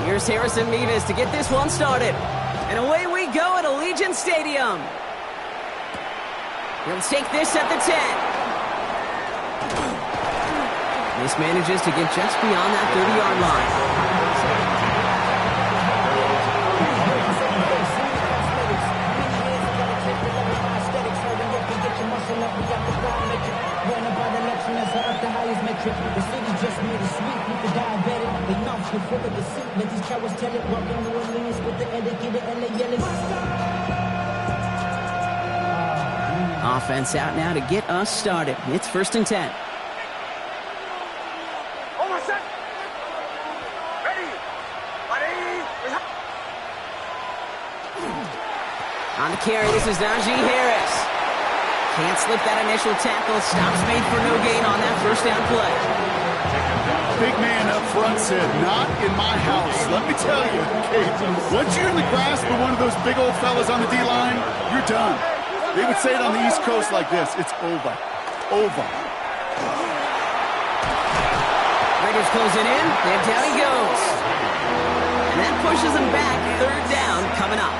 Here's Harrison Mevis to get this one started. And away we go at Allegiant Stadium. He'll take this at the 10. This manages to get just beyond that 30-yard line. The city just made a sweep with the diabetic. They knocked with full of deceit. Let these cowards tell it. Walking New Orleans with the etiquette and they yelling. Offense out now to get us started. It's 1st and 10. Almost set. Ready. On the carry, this is Najee Harris. Can't slip that initial tackle. Stops made for no gain on that first down play. Big man up front said, not in my house. Let me tell you, Kate, once you're in the grasp of one of those big old fellas on the D-line, you're done. They would say it on the East Coast like this. It's over. Over. Raiders closing in. And down he goes. And that pushes him back. 3rd down coming up.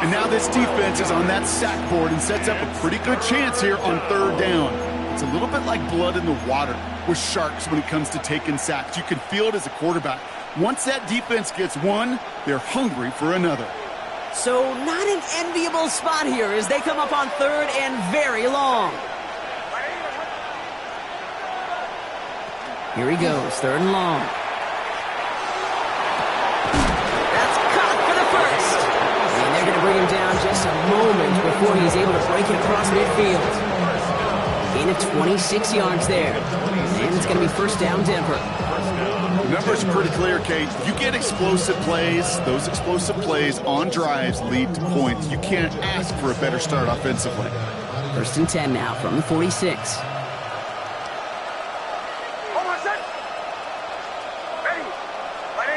And now this defense is on that sack board and sets up a pretty good chance here on 3rd down. It's a little bit like blood in the water with sharks when it comes to taking sacks. You can feel it as a quarterback. Once that defense gets one, they're hungry for another. So not an enviable spot here as they come up on 3rd and very long. Here he goes, 3rd and long. That's caught for the first. And they're going to bring him down just a moment before he's able to break it across midfield. Gain of 26 yards there. And it's going to be 1st down Denver. The numbers are pretty clear, Kate. You get explosive plays. Those explosive plays on drives lead to points. You can't ask for a better start offensively. 1st and 10 now from the 46.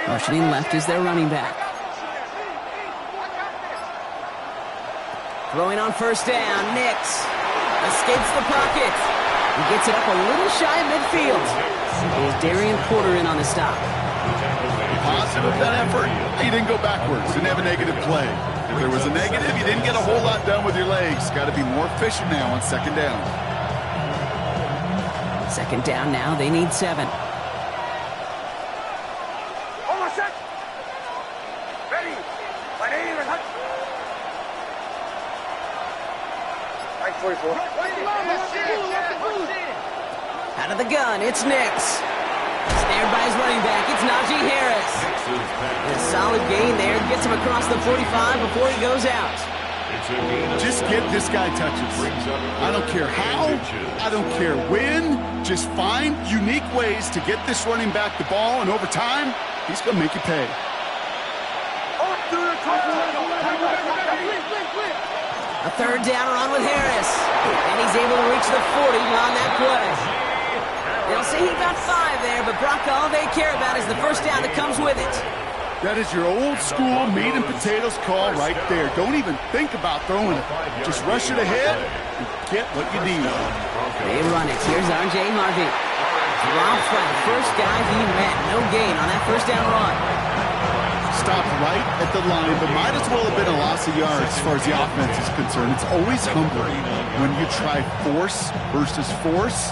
Rushing left is their running back. Throwing on 1st down, Nix escapes the pocket. He gets it up a little shy of midfield. There's Darian Porter in on the stop. Positive that effort. He didn't go backwards. Didn't have a negative play. If there was a negative, you didn't get a whole lot done with your legs. Got to be more efficient now on 2nd down. 2nd down now. They need 7. Out of the gun, it's Nix. Snared by his running back, it's Najee Harris. And a solid gain there, gets him across the 45 before he goes out. Just get this guy touches. I don't care how, I don't care when. Just find unique ways to get this running back the ball, and over time, he's going to make you pay. A 3rd down run with Harris. And he's able to reach the 40 on that play. They'll say he got 5 there, but Brock, all they care about is the 1st down that comes with it. That is your old school meat and potatoes call right there. Don't even think about throwing it. Just rush it ahead and get what you need. They run it. Here's R.J. Harvey. Drops by the first guy he met. No gain on that 1st down run. Stopped right at the line, but might as well have been a loss of yards as far as the offense is concerned. It's always humbling when you try force versus force,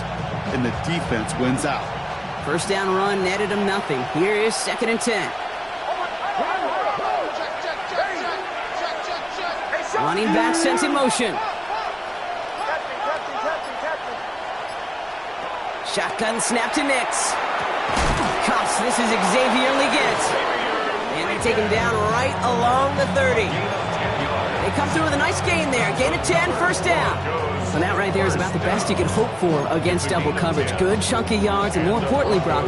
and the defense wins out. 1st down run netted him nothing. Here is 2nd and 10. Running back sent in motion. Shotgun snap to Nix. Cuffs, this is Xavier Leggett. And they take him down right along the 30. They come through with a nice gain there. Gain of 10, 1st down. So that right there is about the best you can hope for against double coverage. Good chunky yards, and more importantly, Brock,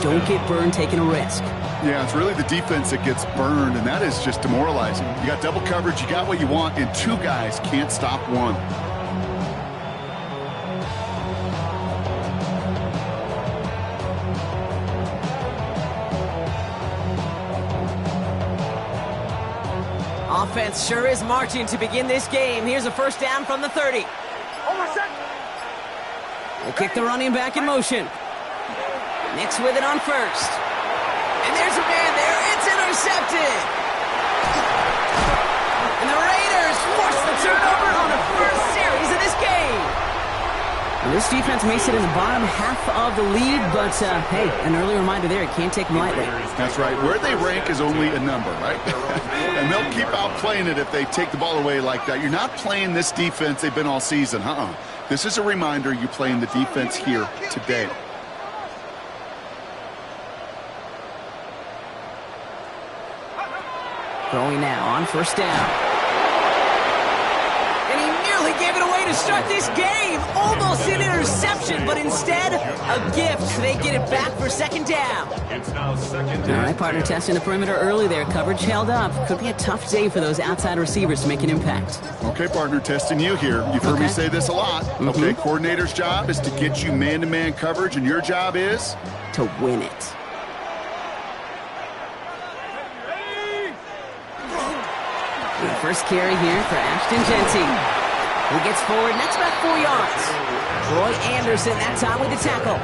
don't get burned taking a risk. Yeah, it's really the defense that gets burned, and that is just demoralizing. You got double coverage, you got what you want, and 2 guys can't stop one. Offense sure is marching to begin this game. Here's a 1st down from the 30. They kick the running back in motion. Nix with it on 1st. And there's a man there. It's intercepted. And the Raiders force the turnover on the first series of this game. And this defense may sit in the bottom half of the league, but, hey, an early reminder there, it can't take them lightly. That's right. Where they rank is only a number, right? And they'll keep outplaying it if they take the ball away like that. You're not playing this defense they've been all season. This is a reminder you're playing the defense here today. Throwing now on first down. And he nearly gave it away to start this game. Almost an interception, but instead, a gift. They get it back for second down. All right, partner, testing the perimeter early there. Coverage held up. Could be a tough day for those outside receivers to make an impact. Okay, partner, testing you here. You've heard me say this a lot. Okay, coordinator's job is to get you man-to-man coverage, and your job is? To win it. The first carry here for Ashton Genty. He gets forward, and that's about 4 yards. Troy Anderson that time with the tackle.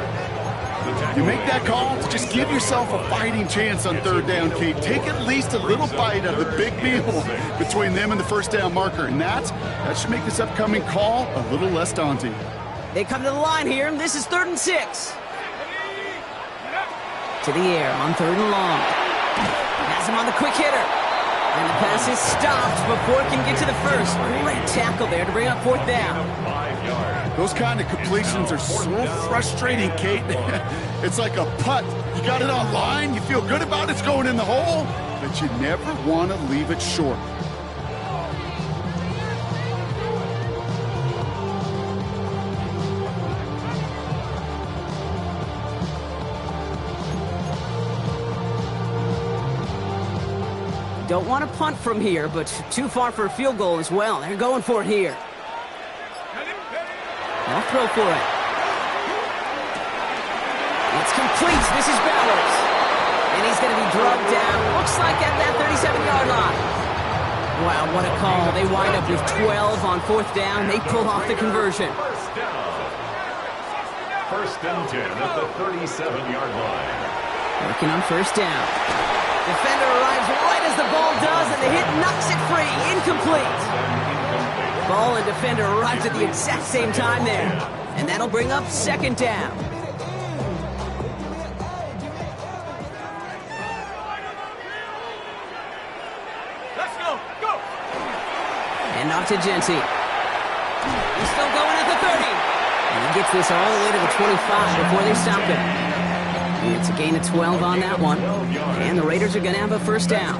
You make that call to just give yourself a fighting chance on third down, Kate. Take at least a little bite of the big meal between them and the first down marker, and that should make this upcoming call a little less daunting. They come to the line here, and this is 3rd and 6. To the air on 3rd and long. Has him on the quick hitter. And the pass is stopped before it can get to the first. Great tackle there to bring up 4th down. Those kind of completions are so frustrating, Kate. It's like a putt. You got it on line, you feel good about it's going in the hole, but you never want to leave it short. Don't want to punt from here, but too far for a field goal as well. They're going for it here. They'll throw for it. It's complete. This is Bowers. And he's going to be drugged down. Looks like at that 37-yard line. Wow, what a call. They wind up with 12 on 4th down. They pull off the conversion. First and 10 at the 37-yard line. Working on first down. Defender arrives right as the ball does, and the hit knocks it free. Incomplete. Ball and defender arrives at the exact same time there. And that'll bring up 2nd down. Let's go. Go. And off to Genty. He's still going at the 30. And he gets this all the way to the 25 before they stop him. It's a gain of 12 on that one. And the Raiders are going to have a first down.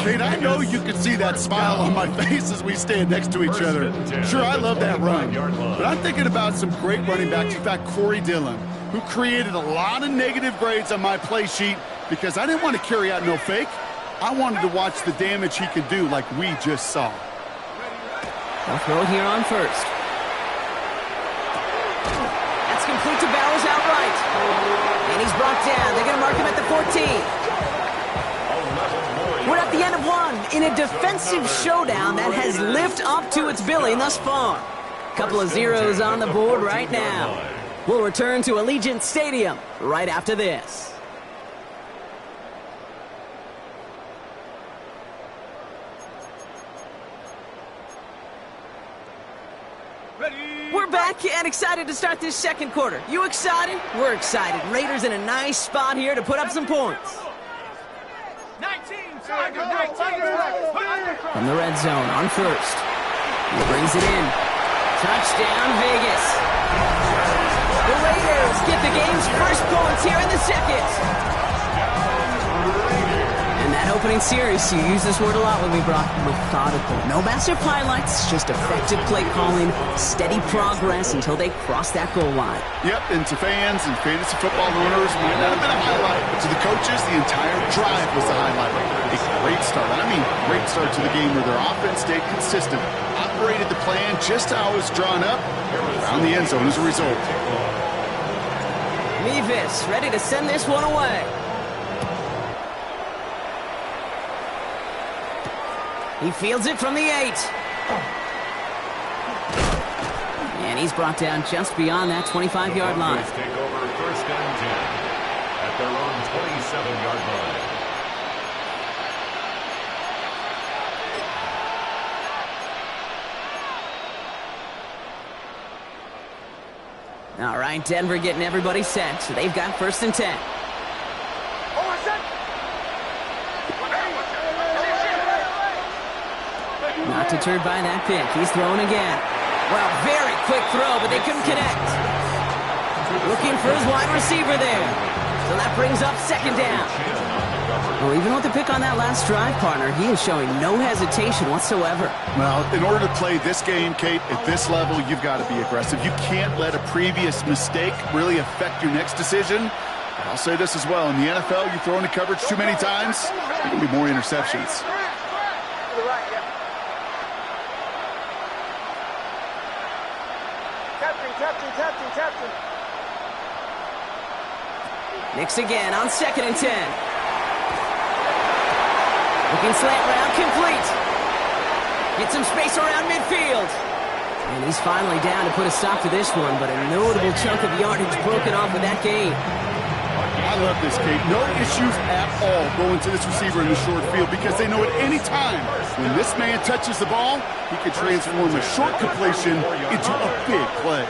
Kate, I know you can see that smile on my face as we stand next to each other. Sure, I love that run. But I'm thinking about some great running backs. In fact, Corey Dillon, who created a lot of negative grades on my play sheet because I didn't want to carry out no fake. I wanted to watch the damage he could do like we just saw. They'll throw it here on first. That's complete to Bowers outright. And he's brought down. They're going to mark him at the 14. We're at the end of one in a defensive showdown that has lived up to its billing thus far. Couple of zeros on the board right now. We'll return to Allegiant Stadium right after this. We're back and excited to start this second quarter. You excited? We're excited. Raiders in a nice spot here to put up some points. 19. From the red zone on first. He brings it in. Touchdown, Vegas. The Raiders get the game's first points here in the second. And that opening series, you use this word a lot when we brought methodical. No massive highlights, just effective play calling, steady progress until they cross that goal line. Yep, and to fans and fantasy football owners, might not have been a highlight, but to the coaches, the entire drive was the highlight. A great start. I mean, great start to the game where their offense stayed consistent, operated the plan just how it was drawn up, around the end zone as a result. Mevis ready to send this one away. He fields it from the 8. And he's brought down just beyond that 25-yard line. Take over first and 10 at their own 27-yard line. All right, Denver getting everybody set. So they've got 1st and 10. Not deterred by that pick. He's throwing again. Well, very quick throw, but they couldn't connect. Looking for his wide receiver there. So that brings up 2nd down. Well, even with the pick on that last drive, partner, he is showing no hesitation whatsoever. Well, in order to play this game, Kate, at this level, you've got to be aggressive. You can't let a previous mistake really affect your next decision. But I'll say this as well. In the NFL, you throw into coverage too many times, there can be more interceptions. Captain. Nix again on 2nd and 10. Looking slant route, complete. Get some space around midfield. And he's finally down to put a stop to this one, but a notable chunk of yardage broken off with that gain. I love this, Kate. No issues at all going to this receiver in the short field because they know at any time when this man touches the ball, he can transform a short completion into a big play.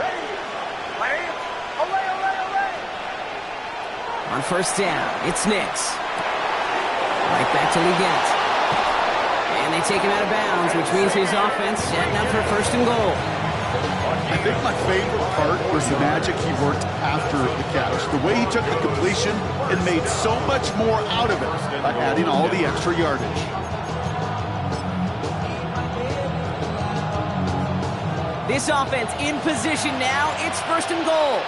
On 1st down, it's Nix. Right back to Leggett. And they take him out of bounds, which means his offense setting up for 1st and goal. I think my favorite part was the magic he worked after the catch. The way he took the completion and made so much more out of it by adding all the extra yardage. This offense in position now. It's 1st and goal.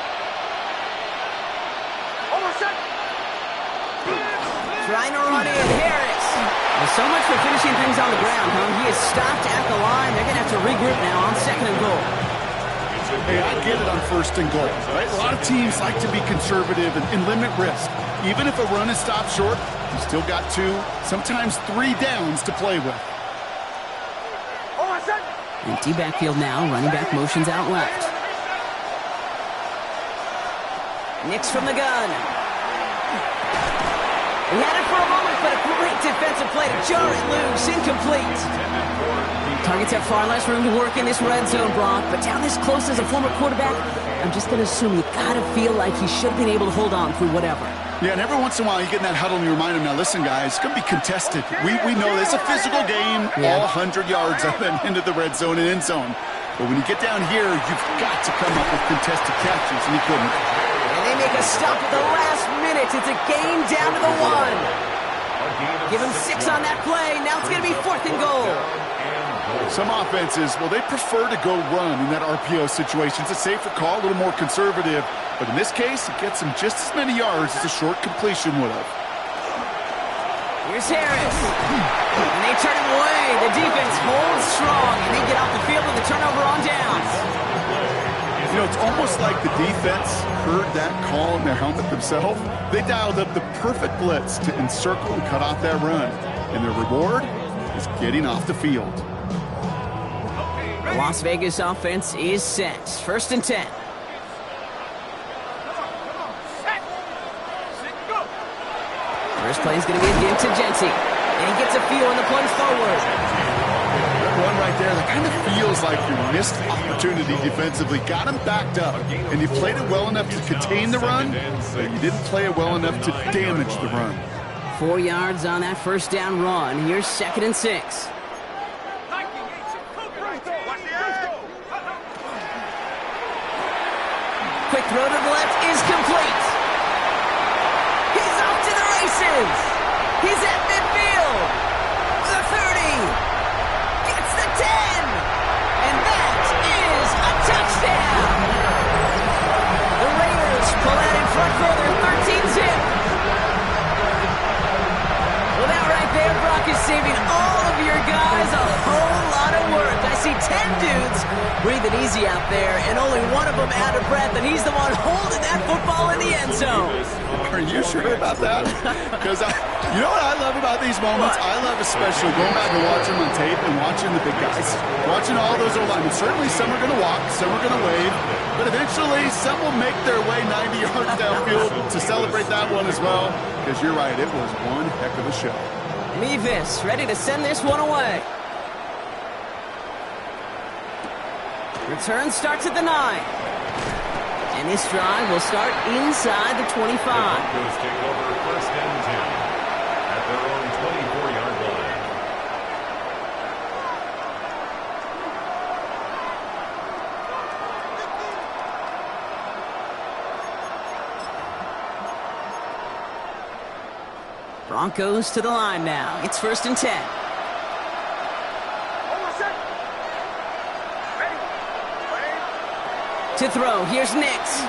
Trying to run in, Harris. Well, so much for finishing things on the ground, huh? He is stopped at the line. They're going to have to regroup now on 2nd and goal. Hey, I get it on 1st and goal, right? A lot of teams like to be conservative and limit risk. Even if a run is stopped short, you still got 2, sometimes 3 downs to play with. Empty backfield now. Running back motions out left. Nix from the gun. He had it for a moment, but a great defensive play to jar it loose. Incomplete. Targets have far less room to work in this red zone, Brock, but down this close as a former quarterback, I'm just going to assume you got to feel like he should have been able to hold on through whatever. Yeah, and every once in a while you get in that huddle and you remind him, now listen, guys, it's going to be contested. We know it's a physical game, all 100 yards up and into the red zone and end zone. But when you get down here, you've got to come up with contested catches, and he couldn't. And they make a stop at the last minute. It's a gain down to the 1. Give him 6 on that play. Now it's going to be 4th and goal. Some offenses, well, they prefer to go run in that RPO situation. It's a safer call, a little more conservative. But in this case, it gets them just as many yards as a short completion would have. Here's Harris. And they turn him away. The defense holds strong, and they get off the field with a turnover on downs. You know, it's almost like the defense heard that call in their helmet themselves. They dialed up the perfect blitz to encircle and cut off that run. And their reward is getting off the field. The Las Vegas offense is set. 1st and 10. First play is going to be a give to Jency. And he gets a feel on the plunge forward. That run right there, that kind of feels like your missed opportunity defensively. Got him backed up, and you played it well enough to contain the run, but you didn't play it well enough to damage the run. 4 yards on that 1st down run. Here's 2nd and 6. Quick throw to the left is complete. He's off to the races. He's at midfield. The 30. Gets the 10. And that is a touchdown. The Raiders pull out in front for their 13-zip. Well, that right there, Brock, is saving all of your guys a whole lot of work. I see 10 dudes breathing easy busy out there, and only one of them out of breath, and he's the one holding that football in the end zone. Are you sure about that? Because you know what I love about these moments? I love especially going back and watching them on tape and watching the big guys. Watching all those O-linemen. Certainly some are going to walk, some are going to wave, but eventually some will make their way 90 yards downfield to celebrate that one as well. Because you're right, it was one heck of a show. Mevis ready to send this one away. Return starts at the 9. And this drive will start inside the 25. The Broncos take over first and 10 at their own 24-yard line. Broncos to the line now. It's first and 10. To throw, here's Nix.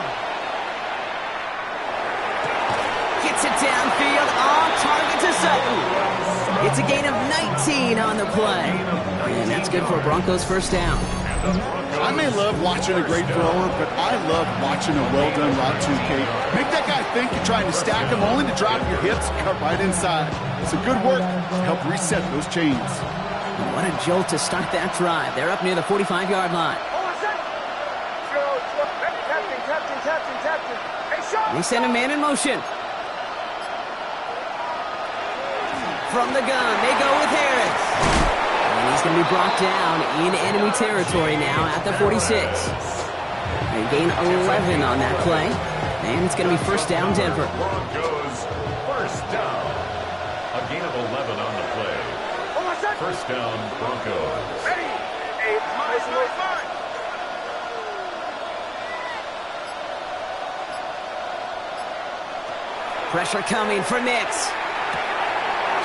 Gets it downfield, on target to Sutton. It's a gain of 19 on the play. And that's good for a Broncos first down. I may love watching a great thrower, but I love watching a well-done route to Kate. Make that guy think you're trying to stack him, only to drop your hips, cut right inside. Some good work to help reset those chains. What a jolt to start that drive. They're up near the 45-yard line. They send a man in motion. From the gun, they go with Harris. And he's going to be brought down in enemy territory now at the 46. They gain 11 on that play. And it's going to be first down, Denver. Broncos first down. A gain of 11 on the play. First down, Broncos. Ready. 8, Pressure coming for Nix.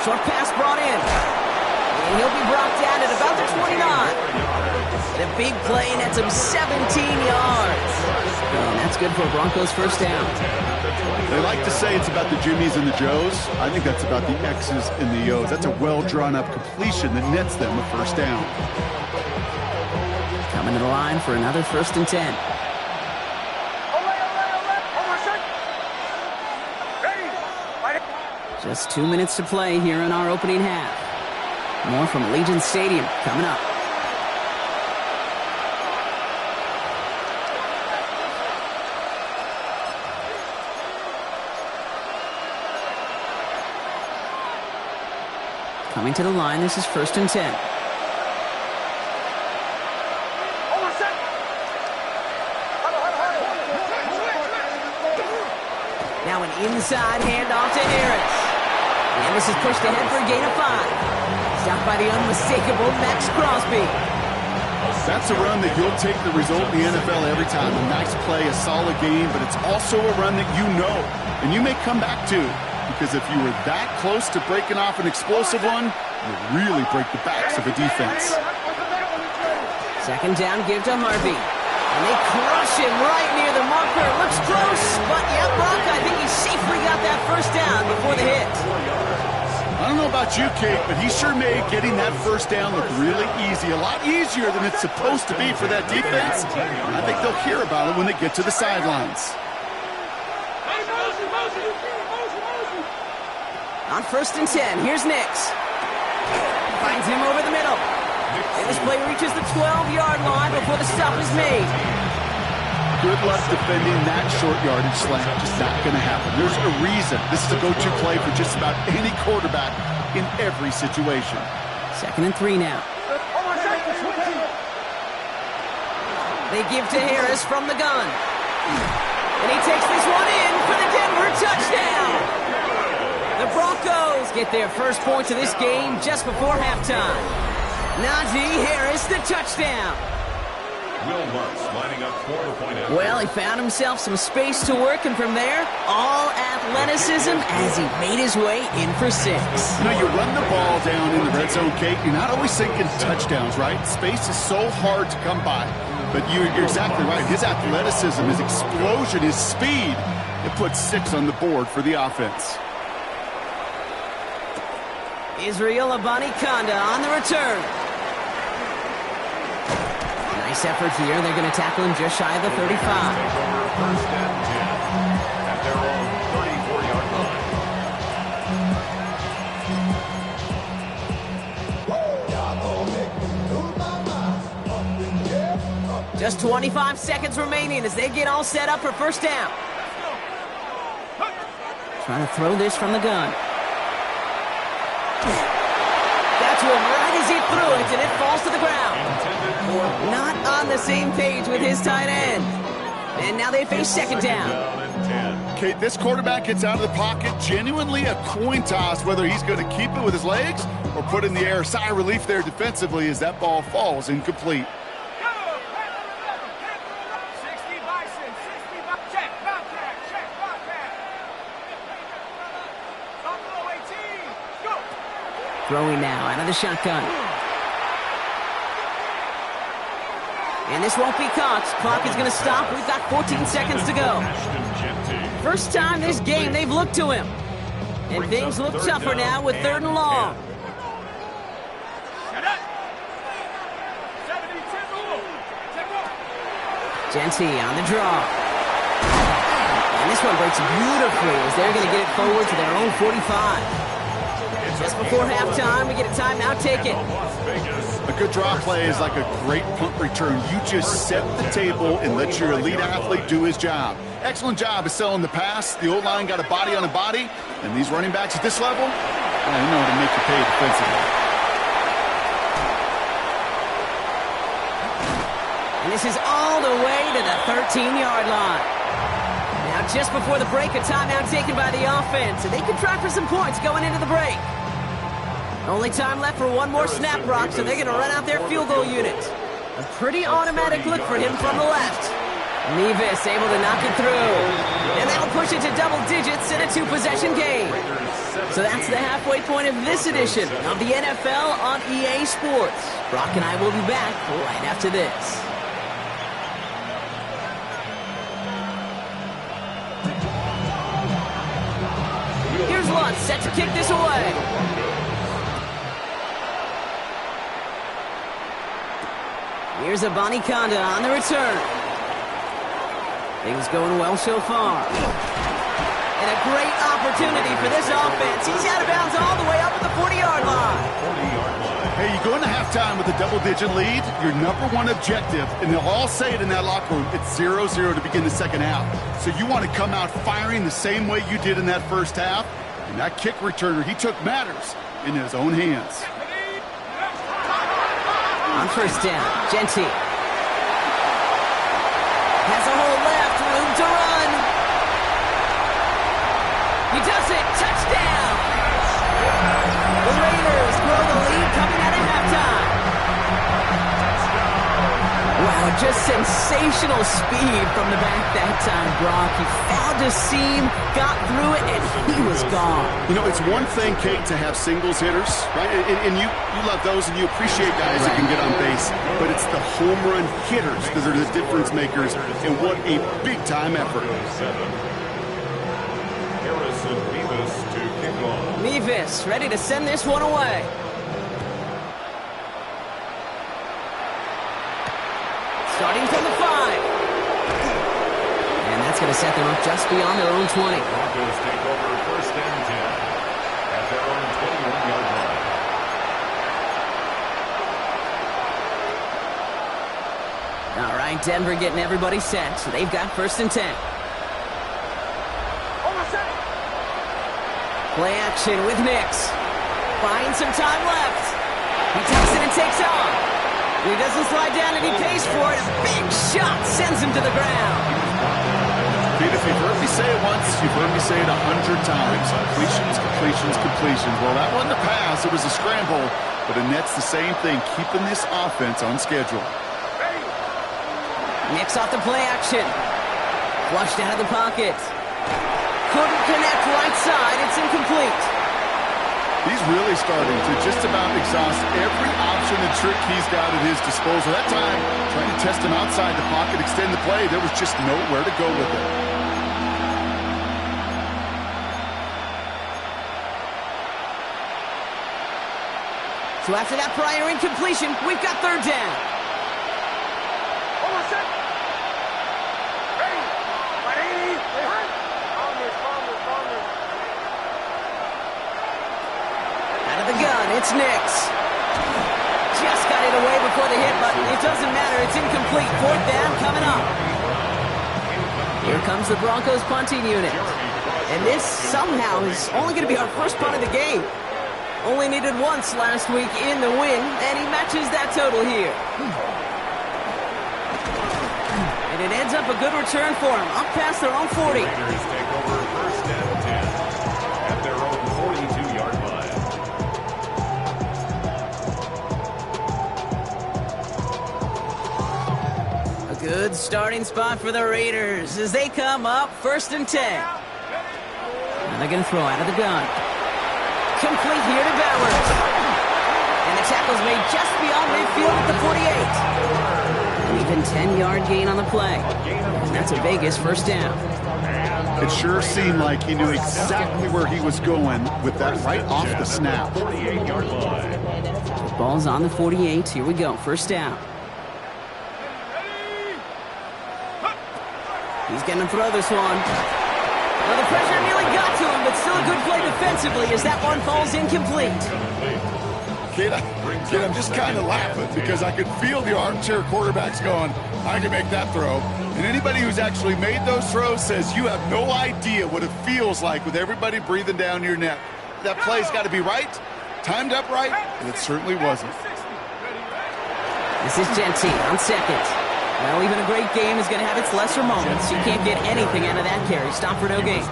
Short pass brought in. And he'll be brought down at about the 29. The big play nets him 17 yards. And that's good for a Broncos first down. They like to say it's about the Jimmies and the Joes. I think that's about the X's and the O's. That's a well-drawn-up completion that nets them a first down. Coming to the line for another first and 10. Just 2 minutes to play here in our opening half. More from Allegiant Stadium coming up. Coming to the line, this is first and 10. Now an inside handoff to Harris. And this is pushed ahead for a gain of 5. Stopped by the unmistakable Max Crosby. That's a run that you'll take the result in the NFL every time. A nice play, a solid game, but it's also a run that you know, and you may come back to. Because if you were that close to breaking off an explosive one, you really break the backs of a defense. Second down, give to Harvey. And they crush him right near the marker. Looks close, but yeah, Brock, I think he safely got that first down before the hit. I don't know about you, Kate, but he sure made getting that first down look really easy. A lot easier than it's supposed to be for that defense. I think they'll hear about it when they get to the sidelines. On first and 10, here's Nix. Finds him over the middle. And this play reaches the 12-yard line before the stop is made. Good luck defending that short yardage slant. Just not going to happen. There's a reason. This is a go-to play for just about any quarterback in every situation. Second and 3 now. They give to Harris from the gun. And he takes this one in for the Denver touchdown. The Broncos get their first points of this game just before halftime. Najee Harris, the touchdown. Will Lutz lining up for the point after. Well, he found himself some space to work, and from there, all athleticism as he made his way in for 6. You know, you run the ball down in the red zone, Kate, you're not always thinking touchdowns, right? Space is so hard to come by. But you're exactly right. His athleticism, his explosion, his speed, it puts 6 on the board for the offense. Israel Abanikanda on the return. Nice effort here. They're going to tackle him just shy of the 35. First and 10 at their own 34-yard line. Just 25 seconds remaining as they get all set up for first down. Trying to throw this from the gun. Got to him right as he threw it, and it falls to the ground. Not on the same page with his tight end. And now they face second down. Kate, this quarterback gets out of the pocket, genuinely a coin toss whether he's going to keep it with his legs or put it in the air. Sigh of relief there defensively as that ball falls incomplete. Throwing now out of the shotgun. And this won't be caught. Clock is going to stop. We've got 14 seconds to go. First time this game they've looked to him. And things look tougher now with 3rd and long. Genty on the draw. And this one breaks beautifully as they're going to get it forward to their own 45. Just before halftime, we get a timeout taken. A good draw play is like a great punt return. You just set the table and let your elite athlete do his job. Excellent job of selling the pass. The O-line got a body on a body, and these running backs at this level, they know how to make you pay defensively. And this is all the way to the 13-yard line. Now, just before the break, a timeout taken by the offense, and they can try for some points going into the break. Only time left for one more snap, Brock, so they're going to run out their field goal unit. A pretty automatic look for him from the left. Nevis able to knock it through. And that'll push it to double digits in a 2-possession game. So that's the halfway point of this edition of the NFL on EA Sports. Brock and I will be back right after this. Here's Lutz set to kick this away. Here's Abanikanda on the return. Things going well so far. And a great opportunity for this offense. He's out of bounds all the way up at the 40-yard line. Hey, you go into halftime with a double-digit lead, your number one objective, and they'll all say it in that locker room, it's 0-0 to begin the second half. So you want to come out firing the same way you did in that first half. And that kick returner, he took matters in his own hands. On first down, Genty has a hole left, room to run. He does it, touchdown! The Raiders grow the lead coming out of halftime. Wow, just sensational speed from the back that time, Brock. He fouled the seam, got through it, and he was gone. You know, it's one thing, Kate, to have singles hitters, right? And you love those and you appreciate guys that can get on base. But it's the home run hitters that are the difference makers, and what a big-time effort. Nevis ready to send this one away. Starting from the 5. And that's going to set them up just beyond their own 20. Broncos take over first and 10 at their own 21-yard line. All right, Denver getting everybody set. So they've got first and 10. Play action with Nix. Buying some time left. He takes it and takes off. He doesn't slide down and he pays for it. A big shot sends him to the ground. Pete, if you've heard me say it once, you've heard me say it 100 times. Completions, completions, completions. Well, that wasn't a pass. It was a scramble. But Annette's the same thing, keeping this offense on schedule. Nix off the play action. Flushed out of the pocket. Couldn't connect right side. It's incomplete. He's really starting to just about exhaust every option and trick he's got at his disposal. That time, trying to test him outside the pocket, extend the play, there was just nowhere to go with it. So after that prior incompletion, we've got third down. It's Nix. Just got it away before the hit, but it doesn't matter. It's incomplete. Fourth down coming up. Here comes the Broncos punting unit. And this somehow is only going to be our first punt of the game. Only needed once last week in the win, and he matches that total here. And it ends up a good return for him, up past their own 40. Raiders take over first and 10 at their own 42-yard line. A good starting spot for the Raiders as they come up first and 10. And they're going to throw out of the gun. Complete here to Bowers. And the tackle's made just beyond midfield at the 48. An even 10-yard gain on the play. And that's a Vegas first down. It sure seemed like he knew exactly where he was going with that right off the snap. 48-yard line. The ball's on the 48. Here we go. First down. He's going to throw this one. Well, the pressure nearly got to him, but still a good play defensively as that one falls incomplete. Kid, I'm just kind of laughing because I could feel the armchair quarterbacks going, I can make that throw. And anybody who's actually made those throws says you have no idea what it feels like with everybody breathing down your neck. That play's got to be right, timed up right, and it certainly wasn't. This is Gentile on second. Well, even a great game is going to have its lesser moments. You can't get anything out of that carry. Stop for no gain.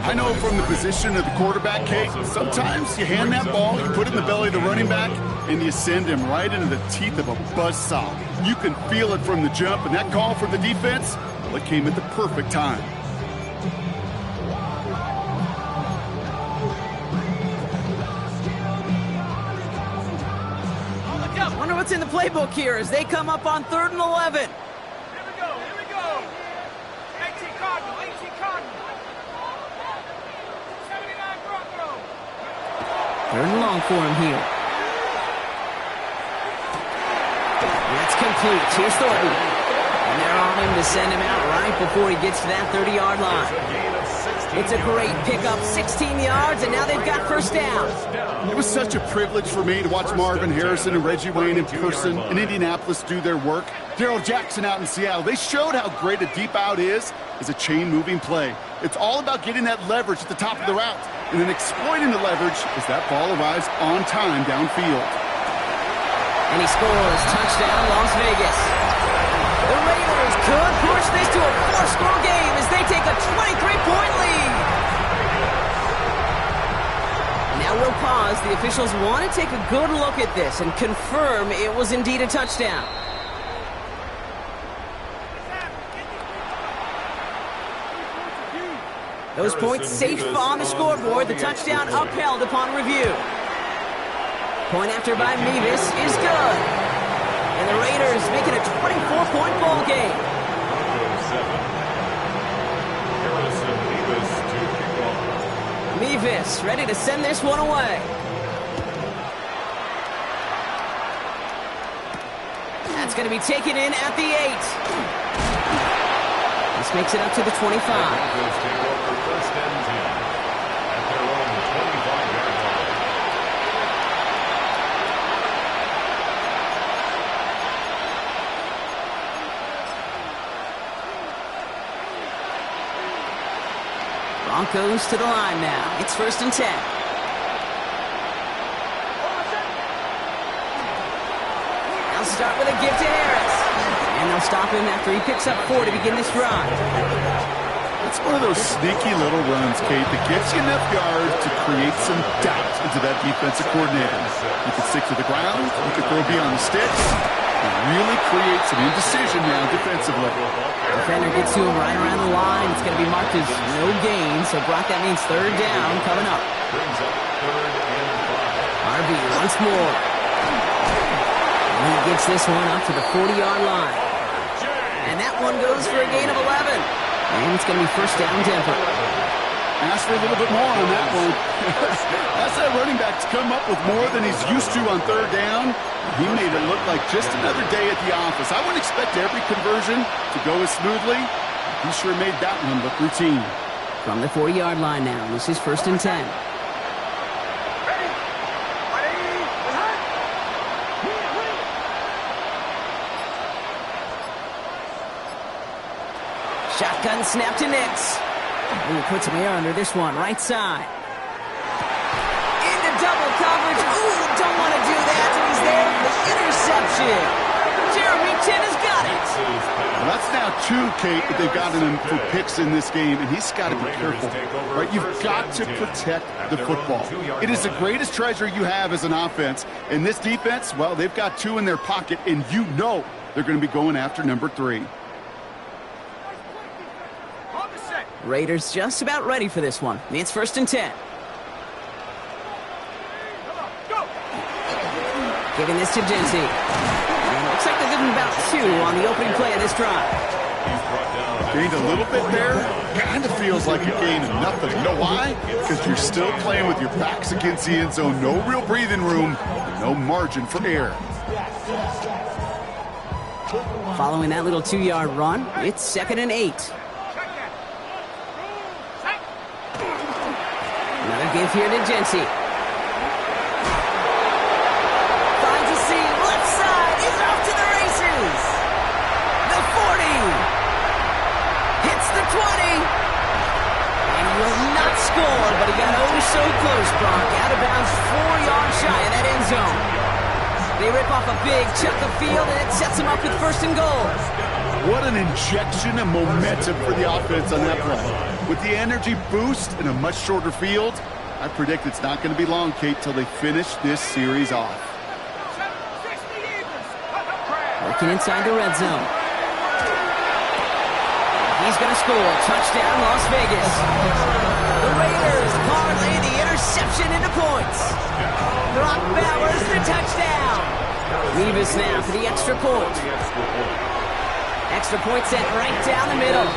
I know from the position of the quarterback, Kate, sometimes you hand that ball, you put it in the belly of the running back, and you send him right into the teeth of a buzzsaw. You can feel it from the jump, and that call from the defense, well, it came at the perfect time. Wonder what's in the playbook here as they come up on 3rd and 11. Here we go. 18 Cardinal. 79 Broncos. 3rd and long for him here. That's complete. Here's Thornton. And they're on him to send him out right before he gets to that 30-yard line. It's a great pickup, 16 yards, and now they've got first down. It was such a privilege for me to watch Marvin Harrison and Reggie Wayne in person in Indianapolis do their work. Darrell Jackson out in Seattle. They showed how great a deep out is as a chain-moving play. It's all about getting that leverage at the top of the route and then exploiting the leverage as that ball arrives on time downfield. And he scores. Touchdown, Las Vegas. The Raiders could push this to a 4-score game as they take a 23-point lead. Now we'll pause. The officials want to take a good look at this and confirm it was indeed a touchdown. Those points safe on the scoreboard. The touchdown upheld upon review. Point after by Mevis is good. And the Raiders make it a 24-point ball game. Mevis ready to send this one away. That's going to be taken in at the 8. This makes it up to the 25. Broncos to the line now. It's 1st and 10. They'll start with a give to Harris. And they'll stop him after he picks up 4 to begin this drive. It's one of those sneaky little runs, Kate, that gets you enough yards to create some doubt into that defensive coordinator. You can stick to the ground, you can throw beyond the sticks, and really create some indecision now defensively. Defender gets to him right around the line. It's going to be marked as no gain, so Brock, that means 3rd down coming up. RB once more. And he gets this one up to the 40-yard line. And that one goes for a gain of 11. And it's going to be first down Denver. Ask for a little bit more on that one. That's that running back to come up with more than he's used to on 3rd down. He made it look like just another day at the office. I wouldn't expect every conversion to go as smoothly. He sure made that one look routine. From the 40-yard line now, this is 1st and 10. Shotgun snap to Nix. Ooh, put some air under this one, right side. Into double coverage. Ooh, don't want to do that. He's there for the interception. Jeremy Chin has got it. Well, that's now 2, Kate, that they've gotten him for picks in this game, and he's got to be careful. Right? You've got to protect the football. It is the greatest treasure you have as an offense. And this defense, well, they've got 2 in their pocket, and you know they're going to be going after number 3. Raiders just about ready for this one. It's 1st and 10. Giving this to Dempsey. And it looks like they're giving about 2 on the opening play of this drive. Gained a little bit there. Kind of feels like a gain of nothing. You know why? Because you're still playing with your backs against the end zone. No real breathing room. No margin for error. Following that little 2-yard run, it's 2nd and 8. Another give here to Dempsey. Finds a seam, left side, he's off to the races. The 40. Hits the 20. And he will not score, but he got oh so close, Brock. Out of bounds 4 yards shy of that end zone. They rip off a big chunk of field, and it sets them up with 1st and goal. What an injection of momentum for the offense on that play. With the energy boost in a much shorter field, I predict it's not going to be long, Kate, till they finish this series off. Working inside the red zone. He's going to score. Touchdown, Las Vegas. The Raiders parlay the interception into points. Brock Bowers, the touchdown. Nevis now for the extra point. Extra point set right down the middle.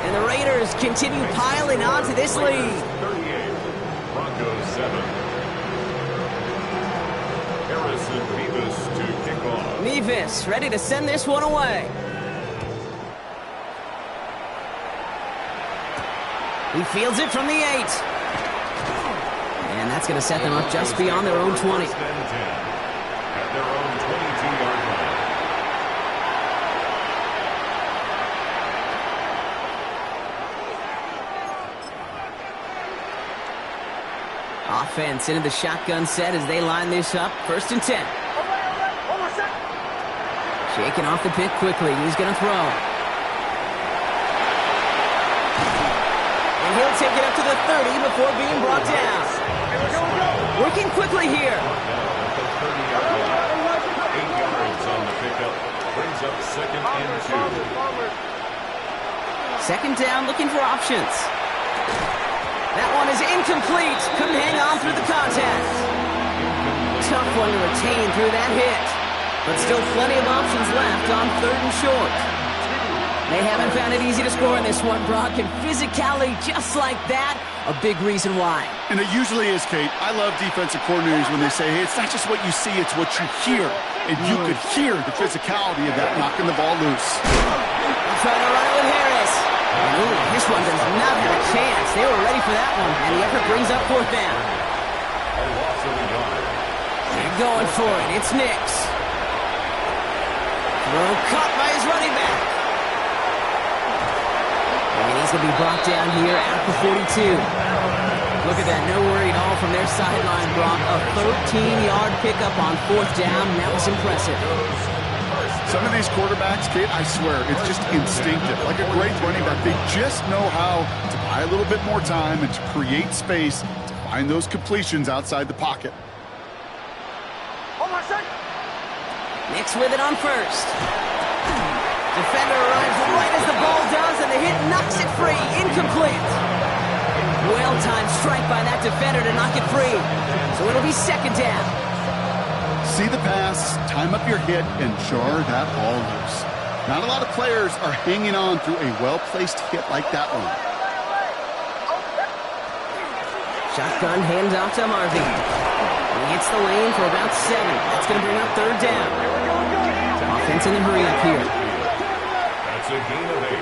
And the Raiders continue piling on to this lead. 38, Broncos 7. Harrison Nevis to kick off. Nevis ready to send this one away. He fields it from the 8. And that's going to set them up just beyond their own 20. At their own 22-yard line. Offense into the shotgun set as they line this up. 1st and 10. Shaking off the pick quickly. He's going to throw. And he'll take it up to the 30 before being brought down. Working quickly here. 8 yards on the pickup. Brings up 2nd and 2. 2nd down, looking for options. That one is incomplete. Couldn't hang on through the contact. Tough one to retain through that hit. But still plenty of options left on 3rd and short. They haven't found it easy to score in this one, Brock. And physicality just like that, a big reason why. And it usually is, Kate. I love defensive coordinators when they say, hey, it's not just what you see, it's what you hear. And you could hear the physicality of that knocking the ball loose. Trying to run it with Harris. Ooh, this one does not have a chance. They were ready for that one. And the effort brings up 4th down. A loss of a yard. They're going for it. It's Nix. Throw caught by his running back. And he's going to be brought down here at the 42. Look at that. No worry at all from their sideline, Brock. A 13-yard pickup on 4th down. That was impressive. Some of these quarterbacks, Kate, I swear, it's just instinctive. Like a great running back, they just know how to buy a little bit more time and to create space to find those completions outside the pocket. Nix with it on 1st. Defender arrives right as the ball does, and the hit knocks it free. Incomplete. Well-timed strike by that defender to knock it free. So it'll be 2nd down. See the pass, time up your hit, and jar that ball loose. Not a lot of players are hanging on through a well-placed hit like that one. Shotgun handoff to Harvey. He hits the lane for about 7. That's going to bring up 3rd down. Offense in the hurry up here. That's a gain of 8.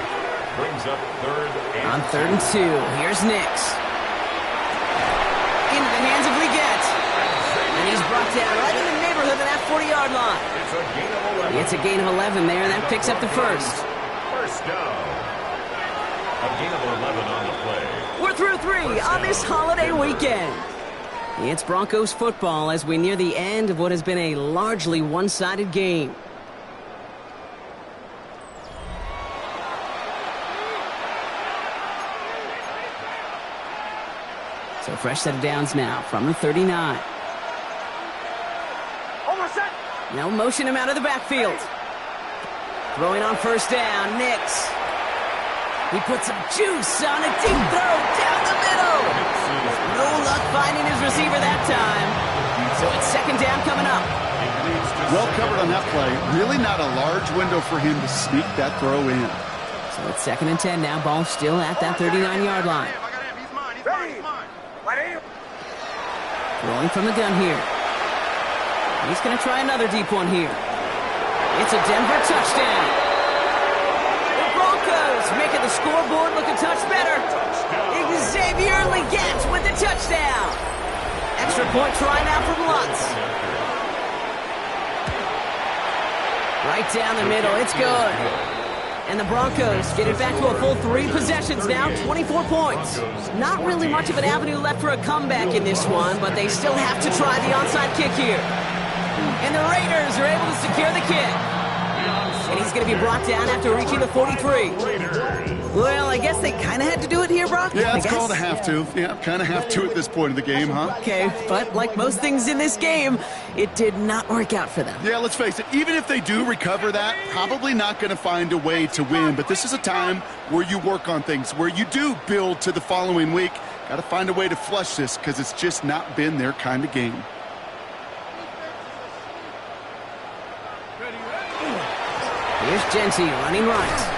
Brings up 3rd and on 3rd and 2. Here's Nix. Into the hands of Leggett. And he's brought down right in the neighborhood of that 40-yard line. It's a gain of 11. It's a gain of 11 there, and that picks up the 1st. 1st down. A gain of 11 on the play. We're through 3 on this holiday weekend. It's Broncos football as we near the end of what has been a largely one-sided game. So fresh set of downs now from the 39. Now motion him out of the backfield. Throwing on first down, Nix. He puts some juice on a deep throw down the middle. No luck finding his receiver that time. So it's second down coming up. Well covered on that play. Really not a large window for him to sneak that throw in. So it's second and 10 now. Ball still at that 39-yard line. Throwing from the gun here. He's going to try another deep one here. It's a Denver touchdown. The Broncos making the scoreboard look a touch better. Xavier Legette with the touchdown. Extra point try now from Lutz. Right down the middle. It's good. And the Broncos get it back to a full 3 possessions now, 24 points. Not really much of an avenue left for a comeback in this one, but they still have to try the onside kick here. And the Raiders are able to secure the kick. And he's going to be brought down after reaching the 43. Well, I guess they kind of had to do it here, Brock. Yeah, it's called a have to. Yeah, kind of have to at this point of the game, huh? Okay, but like most things in this game, it did not work out for them. Yeah, let's face it, even if they do recover that, probably not going to find a way to win. But this is a time where you work on things, where you do build to the following week. Got to find a way to flush this because it's just not been their kind of game. Here's Genty running right.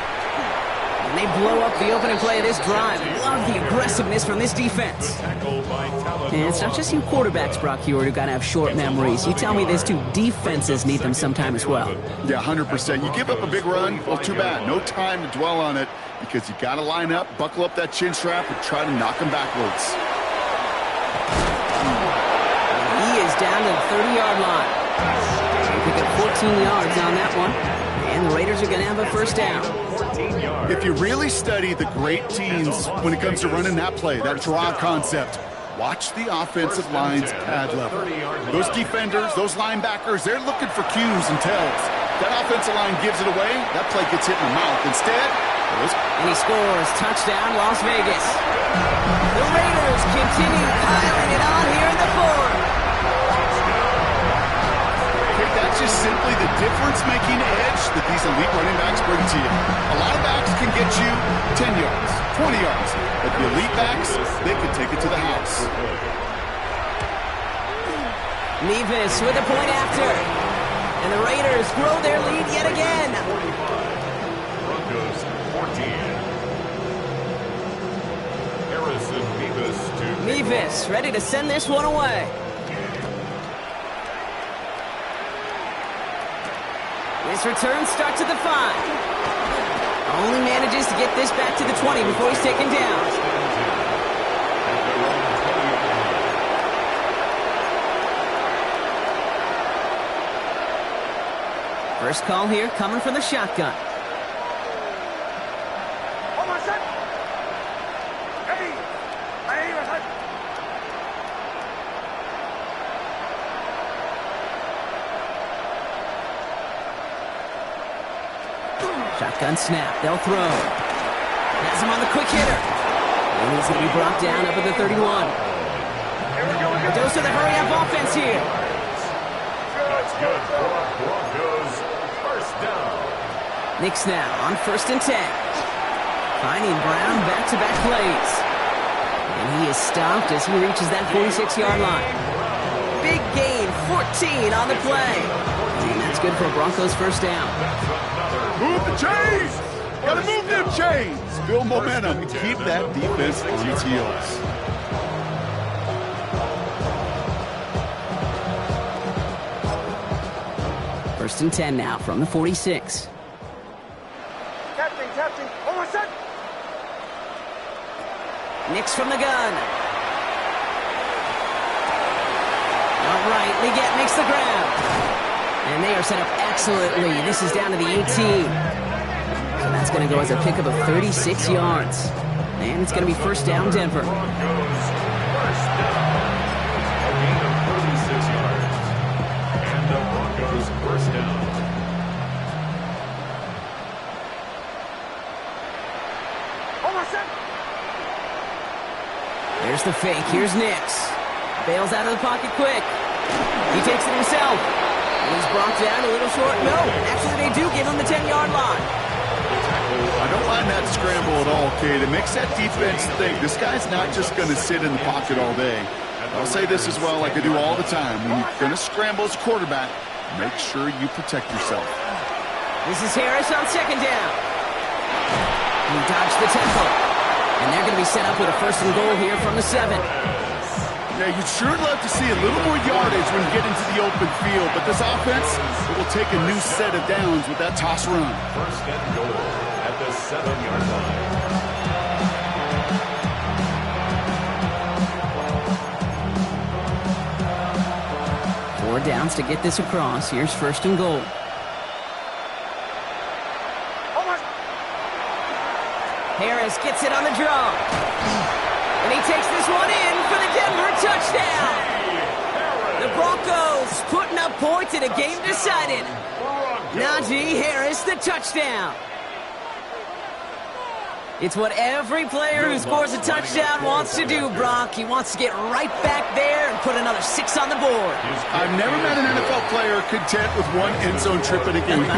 And they blow up the opening play of this drive. Love the aggressiveness from this defense. And it's not just you quarterbacks, Brock Heward, who got to have short memories. You tell me these 2 defenses need them sometime as well. Yeah, 100%. You give up a big run, well, too bad. No time to dwell on it because you got to line up, buckle up that chin strap, and try to knock them backwards. And he is down to the 30-yard line. They pick up 14 yards on that one. And the Raiders are going to have a first down. If you really study the great teams when it comes to running that play, that draw concept, watch the offensive line's pad level. Those defenders, those linebackers, they're looking for cues and tells. That offensive line gives it away, that play gets hit in the mouth. Instead, and he scores. Touchdown, Las Vegas. The Raiders continue piling it on here in the 4th. That's just simply the difference-making edge that these elite running backs bring to you. A lot of backs can get you 10 yards, 20 yards, but the elite backs, they can take it to the house. Nevis with a point after. And the Raiders grow their lead yet again. Broncos 14. Harrison Nevis to Nevis ready to send this one away. This return starts at the 5. Only manages to get this back to the 20 before he's taken down. First call here coming from the shotgun. Shotgun snap. They'll throw. Has him on the quick hitter. And he's going to be brought down up at the 31. Dose of the hurry-up offense here. That's good for Broncos. First down. Nix now on 1st and 10. Finding Brown back-to-back plays. And he is stopped as he reaches that 46-yard line. Big gain, 14 on the play. And that's good for a Broncos first down. Move the chains! Gotta move them chains! Build momentum. Keep that defense on its heels. First and 10 now from the 46. Captain, almost set. Nix from the gun. All right, Legette makes the grab. And they are set up excellently. This is down to the 18. So that's That's going to go as a pickup of 36 yards. And it's going to be first down, Denver. Broncos first down. A gain of 36 yards. And the Broncos first down. There's the fake. Here's Nix. Bails out of the pocket quick. He takes it himself. And he's brought down a little short. No, actually they do give him the 10-yard line. I don't mind that scramble at all, Kate. It makes that defense think this guy's not just going to sit in the pocket all day. I'll say this as well, like I do all the time. When you're going to scramble as a quarterback, make sure you protect yourself. This is Harris on second down. He dodged the tackle. And they're going to be set up with a first and goal here from the 7. Yeah, you'd sure love to see a little more yardage when you get into the open field, but this offense, it will take a new set of downs with that toss run. First and goal at the 7-yard line. 4 downs to get this across. Here's first and goal. Harris gets it on the draw. And he takes this one in for the Denver touchdown. The Broncos putting up points in a game decided. Najee Harris, the touchdown. It's what every player who scores a touchdown wants to do, Brock. He wants to get right back there and put another 6 on the board. I've never met an NFL player content with one end zone trip in a game.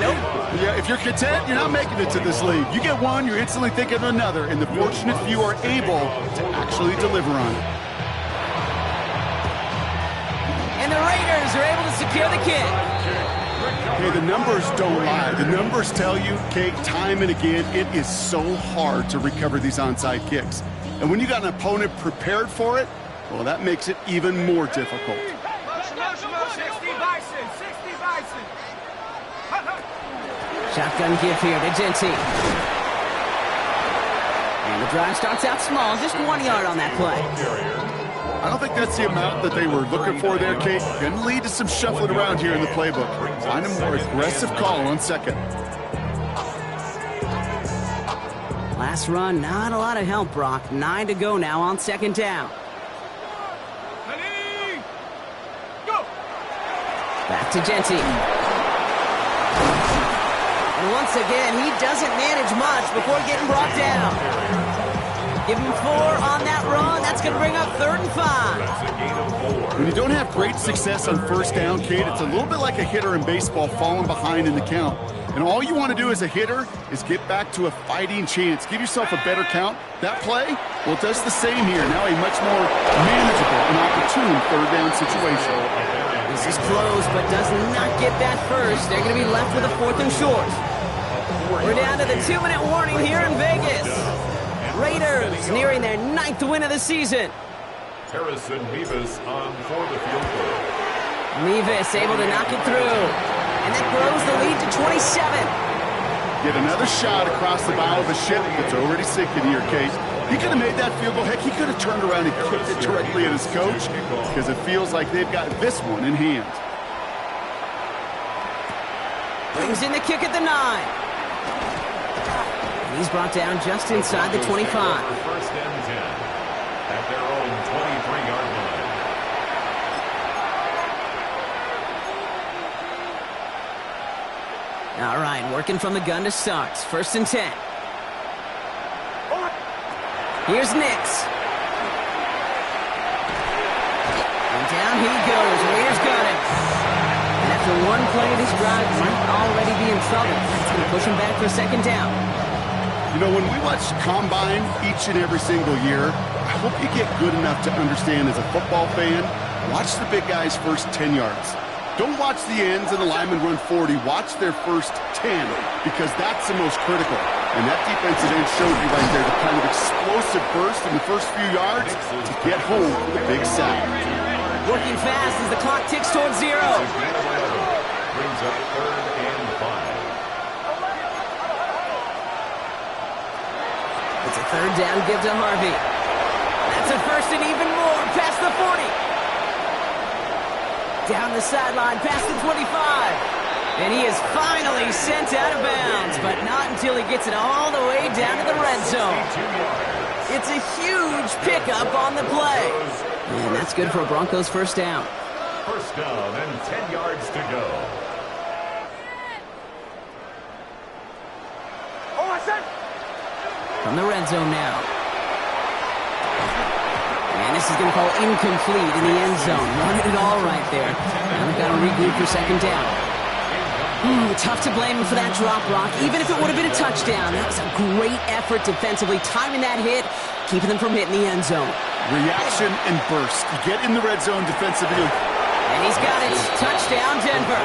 Nope. Yeah, if you're content, you're not making it to this league. You get one, you're instantly thinking of another, and the fortunate few are able to actually deliver on it. And the Raiders are able to secure the kick. Hey, the numbers don't lie. The numbers tell you, Kate, time and again, it is so hard to recover these onside kicks. And when you got an opponent prepared for it, well, that makes it even more difficult. 60 Bison, 60 Bison. Shotgun give here to Genty. And the drive starts out small, just 1 yard on that play. I don't think that's the amount that they were looking for there, Kate. Going to lead to some shuffling around here in the playbook. Find a more aggressive call on second. Last run, not a lot of help, Brock. 9 to go now on second down. Go. Back to Genty. And once again, he doesn't manage much before getting brought down. Give him 4 on that run. That's going to bring up 3rd and 5. When you don't have great success on first down, Kate, it's a little bit like a hitter in baseball falling behind in the count. And all you want to do as a hitter is get back to a fighting chance. Give yourself a better count. That play, well, it does the same here. Now a much more manageable and opportune 3rd down situation. This is close, but does not get that first. They're going to be left with a 4th and short. We're down to the 2-minute warning here in Vegas. Raiders nearing their 9th win of the season. Harrison Mevis on for the field goal. Mevis able to knock it through. And that grows the lead to 27. Get another shot across the bow of a ship that's already sinking here, Kate. He could have made that field goal. Heck, he could have turned around and kicked it directly at his coach because it feels like they've got this one in hand. Brings in the kick at the 9. He's brought down just inside the 25. First and 10 at their own 23-yard line. All right, working from the gun to start. First and 10. Here's Nix. And down he goes. Raiders got him. And after one play, this drive might already be in trouble. It's going to push him back for a second down. You know, when we watch Combine each and every single year, I hope you get good enough to understand as a football fan, watch the big guys' first 10 yards. Don't watch the ends and the linemen run 40. Watch their first 10 because that's the most critical. And that defensive end showed you right there the kind of explosive burst in the first few yards to get home with a big sack. Working fast as the clock ticks towards 0. Brings up 3rd and 5. It's a 3rd down give to Harvey. That's a first and even more past the 40. Down the sideline past the 25. And he is finally sent out of bounds, but not until he gets it all the way down to the red zone. It's a huge pickup on the play. And that's good for a Broncos first down. First down and 10 yards to go. From the red zone now. And this is going to fall incomplete in the end zone. Running it all right there. Now they've got to regroup for second down. Tough to blame him for that drop, Brock. Even if it would have been a touchdown, that was a great effort defensively, timing that hit, keeping them from hitting the end zone. Reaction and burst. You get in the red zone defensively. And he's got it. Touchdown, Denver.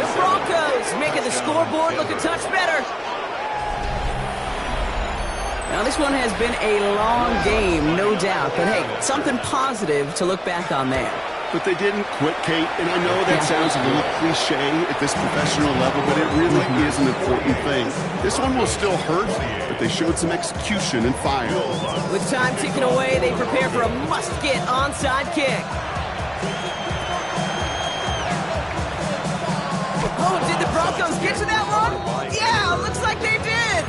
The Broncos making the scoreboard look a touch better. Now, this one has been a long game, no doubt. But, hey, something positive to look back on there. But they didn't quit, Kate. And I know that sounds a little cliche at this professional level, but it really is an important thing. This one will still hurt, but they showed some execution and fire. With time ticking away, they prepare for a must-get onside kick. Oh, did the Broncos get to that one? Yeah, looks like they did.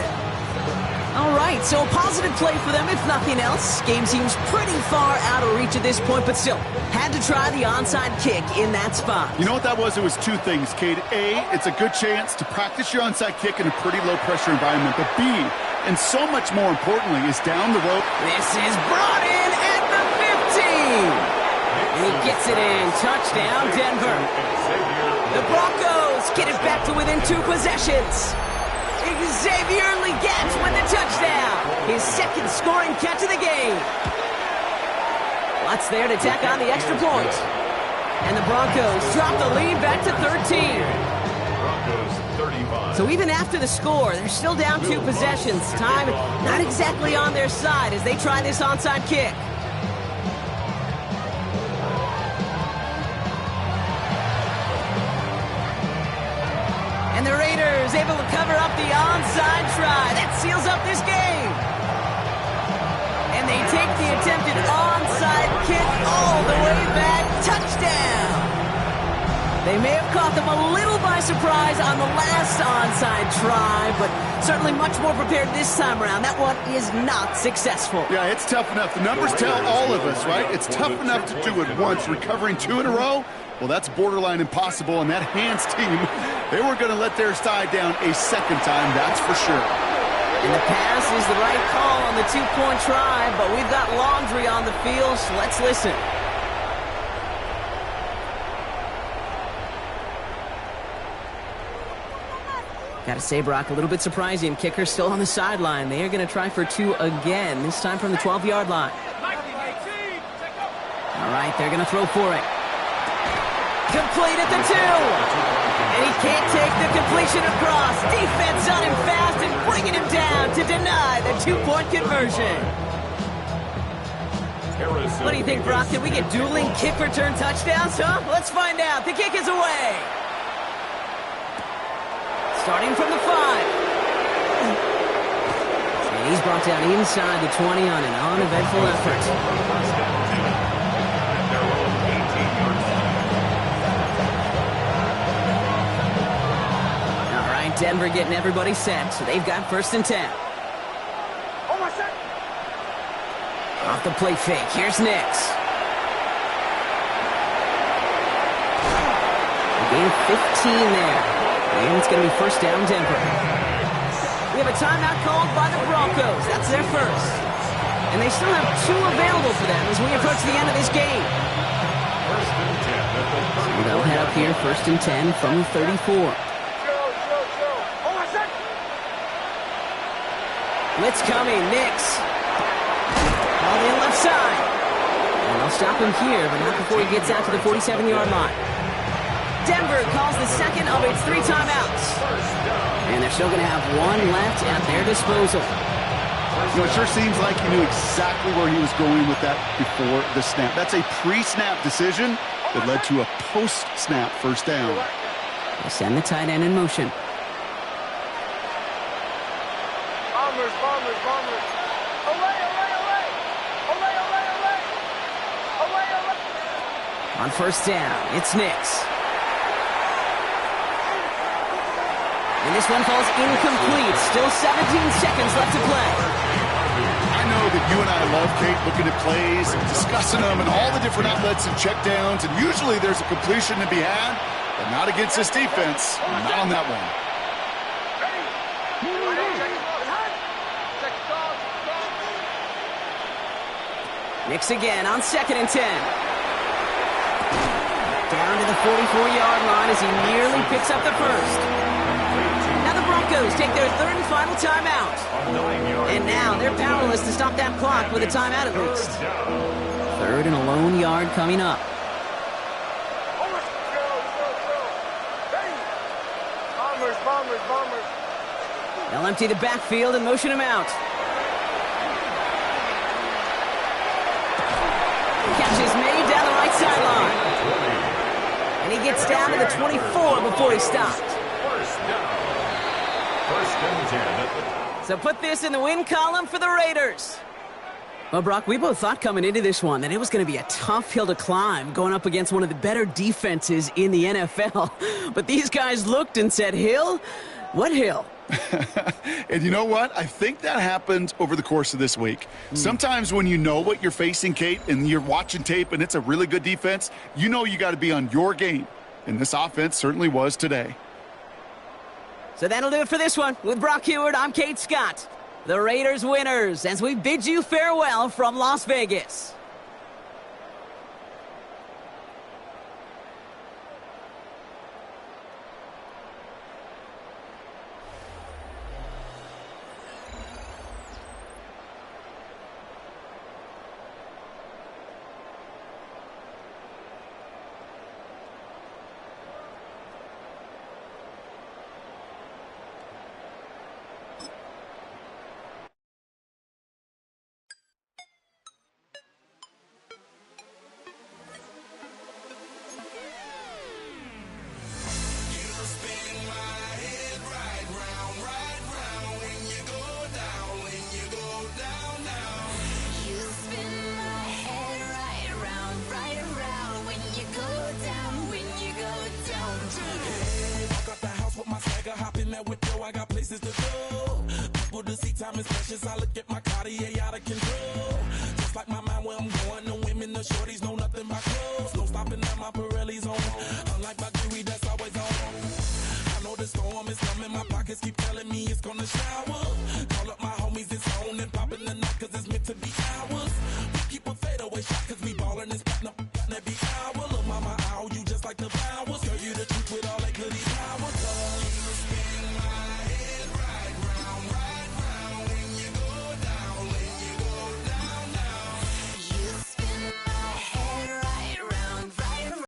All right, so a positive play for them, if nothing else. Game seems pretty far out of reach at this point, but still, had to try the onside kick in that spot. You know what that was? It was two things, Kate. A, it's a good chance to practice your onside kick in a pretty low-pressure environment. But B, and so much more importantly, is down the rope. This is brought in at the 15. And he gets it in. Touchdown, Denver. The Broncos get it back to within 2 possessions. Xavier Legette with the touchdown. His second scoring catch of the game. Lots there to tack on the extra point. And the Broncos drop the lead back to 13. Broncos 35. So even after the score, they're still down 2 possessions. Time not exactly on their side as they try this onside kick. And the Raiders able to cover up the onside try. That seals up this game. And they take the attempted onside kick all the way back. Touchdown. They may have caught them a little by surprise on the last onside try, but certainly much more prepared this time around. That one is not successful. Yeah, it's tough enough. The numbers tell all of us, right? It's tough enough to do it once. Recovering 2 in a row? Well, that's borderline impossible, and that hands team, they were going to let their side down a second time, that's for sure. And the pass is the right call on the 2-point try, but we've got laundry on the field, so let's listen. Got to say, Brock, a little bit surprising. Kicker still on the sideline. They are going to try for 2 again, this time from the 12-yard line. All right, they're going to throw for it. Complete at the 2. And he can't take the completion across. Defense on him fast and bringing him down to deny the 2-point conversion. What do you think, Brock? Can we get dueling kick return touchdowns, huh? Let's find out. The kick is away. Starting from the 5. And he's brought down inside the 20 on an uneventful effort. Denver getting everybody set, so they've got 1st and 10. Off the play fake, here's Nix. A gain of 15 there. And it's going to be 1st down, Denver. We have a timeout called by the Broncos. That's their first. And they still have 2 available for them as we approach the end of this game. So they'll head up here, 1st and 10 from the 34. Blitz coming, Nix. All in left side. And they'll stop him here, but not before he gets out to the 47-yard line. Denver calls the second of its 3 timeouts. And they're still going to have 1 left at their disposal. You know, it sure seems like he knew exactly where he was going with that before the snap. That's a pre-snap decision that led to a post-snap 1st down. They send the tight end in motion. On 1st down, it's Nix. this one falls incomplete. Still 17 seconds left to play. I know that you and I love, Kate, looking at plays and discussing them and all the different outlets and checkdowns, and usually there's a completion to be had, but not against this defense. Not on that one. Nix again on 2nd and 10. Down to the 44-yard line as he nearly picks up the first. Now the Broncos take their 3rd and final timeout. And now they're powerless to stop that clock with a timeout at least. 3rd and a lone yard coming up. Bombers. They'll empty the backfield and motion him out. The catch is made down the right sideline. And he gets down to the 24 before he stopped. First down. 1st and 10. So put this in the win column for the Raiders. Well, Brock, we both thought coming into this one that it was going to be a tough hill to climb going up against one of the better defenses in the NFL. But these guys looked and said, Hill? What hill? And you know what? I think that happened over the course of this week. Sometimes when you know what you're facing, Kate, and you're watching tape and it's a really good defense, you know you got to be on your game. And this offense certainly was today. So that'll do it for this one. With Brock Heward, I'm Kate Scott. The Raiders winners as we bid you farewell from Las Vegas. Time is precious. I look at my Cartier out of control. Just like my mind where I'm going. No women, no shorties, no